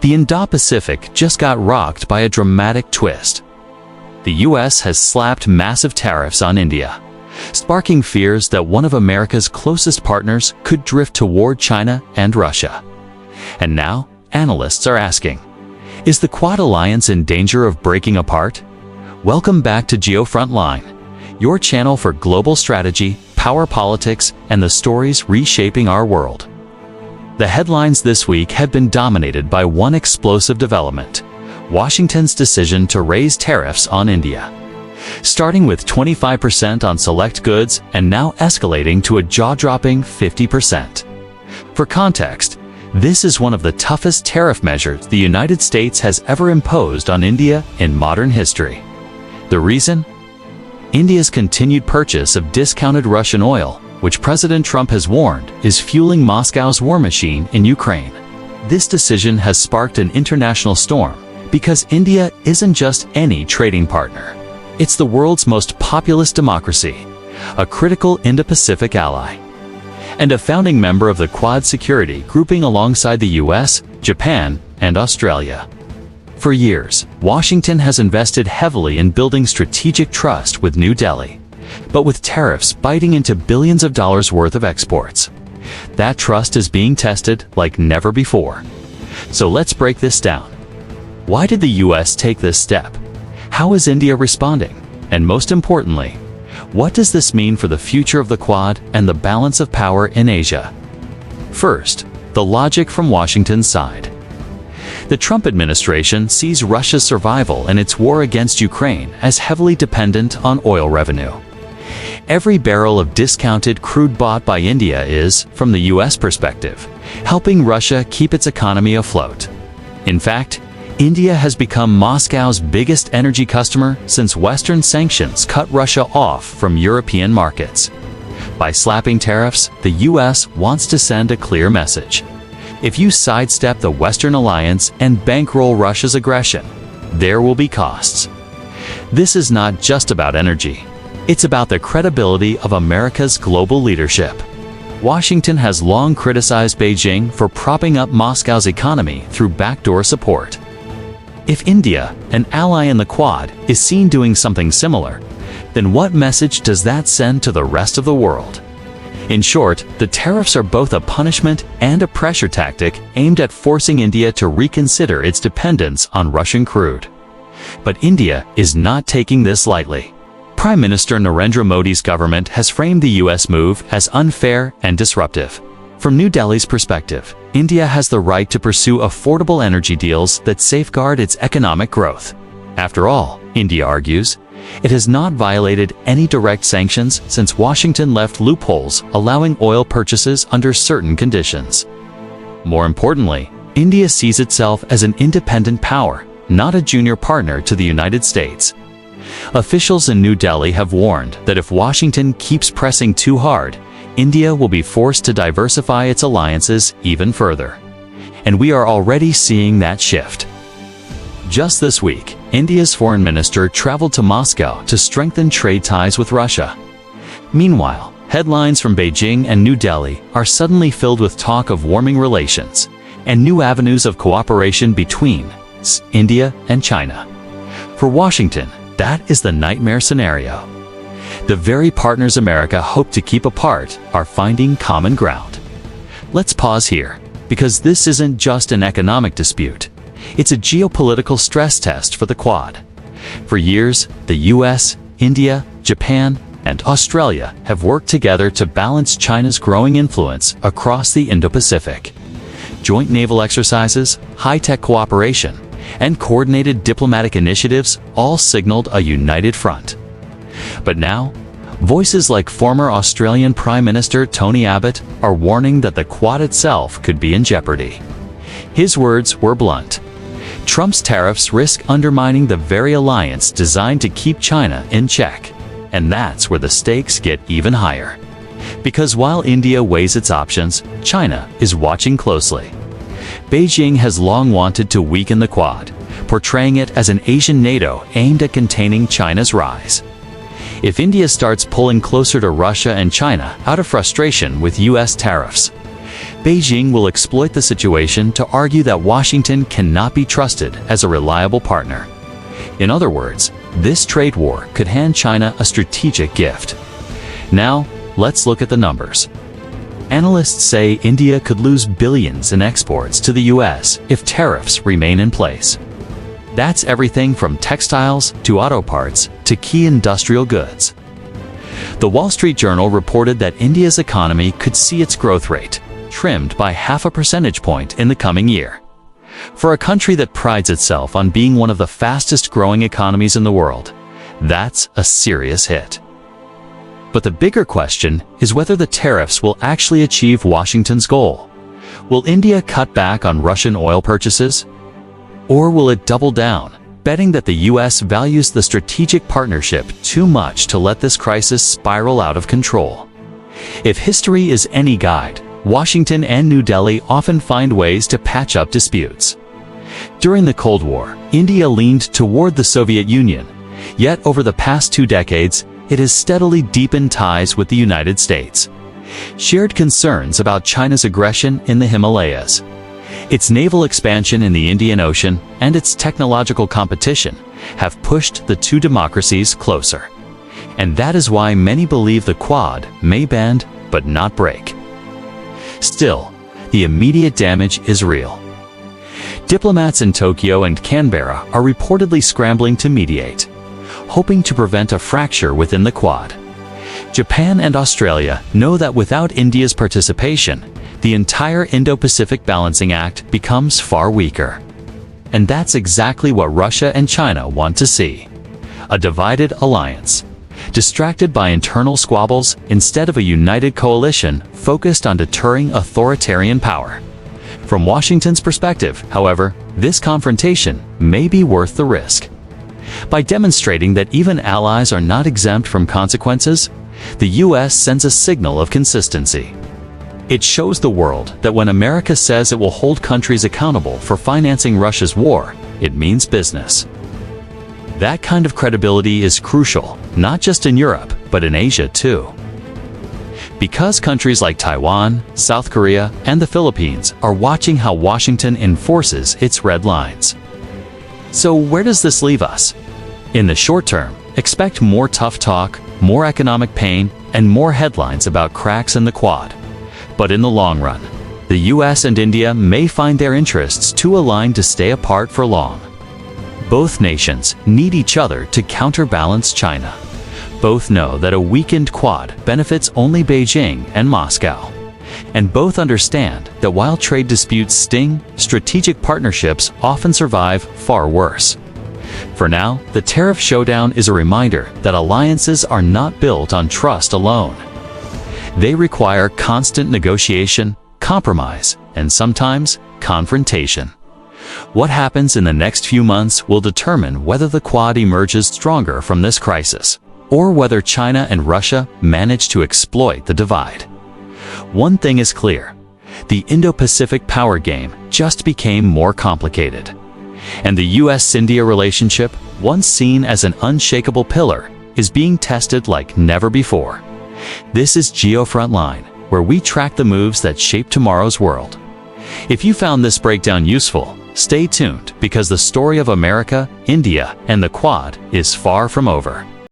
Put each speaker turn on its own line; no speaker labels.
The Indo-Pacific just got rocked by a dramatic twist. The US has slapped massive tariffs on India, sparking fears that one of America's closest partners could drift toward China and Russia. And now, analysts are asking, is the Quad alliance in danger of breaking apart? Welcome back to GeoFrontline, your channel for global strategy, power politics, and the stories reshaping our world. The headlines this week have been dominated by one explosive development: Washington's decision to raise tariffs on India. Starting with 25% on select goods and now escalating to a jaw-dropping 50%. For context, this is one of the toughest tariff measures the United States has ever imposed on India in modern history. The reason? India's continued purchase of discounted Russian oil, which President Trump has warned is fueling Moscow's war machine in Ukraine. This decision has sparked an international storm because India isn't just any trading partner. It's the world's most populous democracy, a critical Indo-Pacific ally, and a founding member of the Quad security grouping alongside the US, Japan, and Australia. For years, Washington has invested heavily in building strategic trust with New Delhi, but with tariffs biting into billions of dollars worth of exports, that trust is being tested like never before. So let's break this down. Why did the US take this step? How is India responding? And most importantly, what does this mean for the future of the Quad and the balance of power in Asia? First, the logic from Washington's side. The Trump administration sees Russia's survival in its war against Ukraine as heavily dependent on oil revenue. Every barrel of discounted crude bought by India is, from the US perspective, helping Russia keep its economy afloat. In fact, India has become Moscow's biggest energy customer since Western sanctions cut Russia off from European markets. By slapping tariffs, the US wants to send a clear message. If you sidestep the Western alliance and bankroll Russia's aggression, there will be costs. This is not just about energy. It's about the credibility of America's global leadership. Washington has long criticized Beijing for propping up Moscow's economy through backdoor support. If India, an ally in the Quad, is seen doing something similar, then what message does that send to the rest of the world? In short, the tariffs are both a punishment and a pressure tactic aimed at forcing India to reconsider its dependence on Russian crude. But India is not taking this lightly. Prime Minister Narendra Modi's government has framed the US move as unfair and disruptive. From New Delhi's perspective, India has the right to pursue affordable energy deals that safeguard its economic growth. After all, India argues, it has not violated any direct sanctions since Washington left loopholes allowing oil purchases under certain conditions. More importantly, India sees itself as an independent power, not a junior partner to the United States. Officials in New Delhi have warned that if Washington keeps pressing too hard, India will be forced to diversify its alliances even further. And we are already seeing that shift. Just this week, India's foreign minister traveled to Moscow to strengthen trade ties with Russia. Meanwhile, headlines from Beijing and New Delhi are suddenly filled with talk of warming relations and new avenues of cooperation between India and China. For Washington, that is the nightmare scenario. The very partners America hoped to keep apart are finding common ground. Let's pause here, because this isn't just an economic dispute. It's a geopolitical stress test for the Quad. For years, the US, India, Japan, and Australia have worked together to balance China's growing influence across the Indo-Pacific. Joint naval exercises, high-tech cooperation, and coordinated diplomatic initiatives all signaled a united front. But now, voices like former Australian Prime Minister Tony Abbott are warning that the Quad itself could be in jeopardy. His words were blunt. Trump's tariffs risk undermining the very alliance designed to keep China in check. And that's where the stakes get even higher. Because while India weighs its options, China is watching closely. Beijing has long wanted to weaken the Quad, portraying it as an Asian NATO aimed at containing China's rise. If India starts pulling closer to Russia and China out of frustration with US tariffs, Beijing will exploit the situation to argue that Washington cannot be trusted as a reliable partner. In other words, this trade war could hand China a strategic gift. Now, let's look at the numbers. Analysts say India could lose billions in exports to the US if tariffs remain in place. That's everything from textiles to auto parts to key industrial goods. The Wall Street Journal reported that India's economy could see its growth rate trimmed by 0.5 percentage point in the coming year. For a country that prides itself on being one of the fastest growing economies in the world, that's a serious hit. But the bigger question is whether the tariffs will actually achieve Washington's goal. Will India cut back on Russian oil purchases? Or will it double down, betting that the US values the strategic partnership too much to let this crisis spiral out of control? If history is any guide, Washington and New Delhi often find ways to patch up disputes. During the Cold War, India leaned toward the Soviet Union, yet over the past 2 decades, it has steadily deepened ties with the United States. Shared concerns about China's aggression in the Himalayas, its naval expansion in the Indian Ocean, and its technological competition have pushed the two democracies closer. And that is why many believe the Quad may bend but not break. Still, the immediate damage is real. Diplomats in Tokyo and Canberra are reportedly scrambling to mediate, hoping to prevent a fracture within the Quad. Japan and Australia know that without India's participation, the entire Indo-Pacific Balancing Act becomes far weaker. And that's exactly what Russia and China want to see: a divided alliance, distracted by internal squabbles instead of a united coalition focused on deterring authoritarian power. From Washington's perspective, however, this confrontation may be worth the risk. By demonstrating that even allies are not exempt from consequences, the US sends a signal of consistency. It shows the world that when America says it will hold countries accountable for financing Russia's war, it means business. That kind of credibility is crucial, not just in Europe, but in Asia too. Because countries like Taiwan, South Korea, and the Philippines are watching how Washington enforces its red lines. So where does this leave us? In the short term, expect more tough talk, more economic pain, and more headlines about cracks in the Quad. But in the long run, the US and India may find their interests too aligned to stay apart for long. Both nations need each other to counterbalance China. Both know that a weakened Quad benefits only Beijing and Moscow. And both understand that while trade disputes sting, strategic partnerships often survive far worse. For now, the tariff showdown is a reminder that alliances are not built on trust alone. They require constant negotiation, compromise, and sometimes confrontation. What happens in the next few months will determine whether the Quad emerges stronger from this crisis, or whether China and Russia manage to exploit the divide. One thing is clear: the Indo-Pacific power game just became more complicated. And the US-India relationship, once seen as an unshakable pillar, is being tested like never before. This is GeoFrontline, where we track the moves that shape tomorrow's world. If you found this breakdown useful, stay tuned because the story of America, India, and the Quad is far from over.